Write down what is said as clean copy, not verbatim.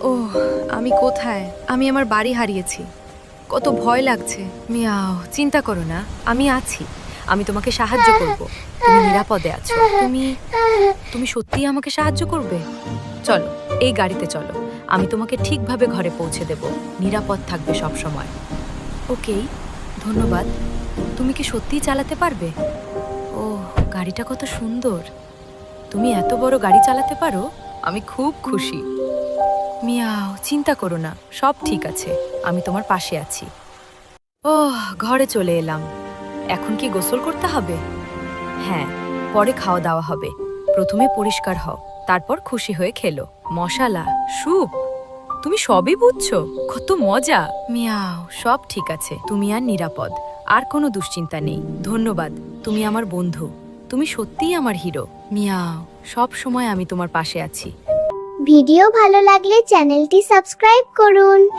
ওহ, আমি কোথায়? আমি আমার বাড়ি হারিয়েছি। কত ভয় লাগছে। মিয়াও, চিন্তা করো না, আমি আছি। আমি তোমাকে সাহায্য করব। তুমি নিরাপদে আছো। তুমি তুমি সত্যিই আমাকে সাহায্য করবে? চলো, এই গাড়িতে চলো। আমি তোমাকে ঠিকভাবে ঘরে পৌঁছে দেব। নিরাপদ থাকবে সব সময়। ওকেই, ধন্যবাদ। তুমি কি সত্যিই চালাতে পারবে? ওহ, গাড়িটা কত সুন্দর। তুমি এত বড় গাড়ি চালাতে পারো? আমি খুব খুশি। মিয়াও, চিন্তা করো না, সব ঠিক আছে। আমি তোমার পাশে আছি। ওহ, ঘরে চলে এলাম। এখন কি গোসল করতে হবে? হ্যাঁ, পরে খাওয়া দাওয়া হবে। প্রথমে পরিষ্কার হও, তারপর খুশি হয়ে খেলো। মশালা, স্যুপ, তুমি সবই বুঝছো? কত মজা! মিয়াও, সব ঠিক আছে। তুমি আর নিরাপদ। আর কোনো দুশ্চিন্তা নেই। ধন্যবাদ, তুমি আমার বন্ধু। তুমি সত্যিই আমার হিরো। মিয়াও, সব সময় আমি তোমার পাশে আছি। ভিডিও ভালো লাগলে চ্যানেলটি সাবস্ক্রাইব করুন।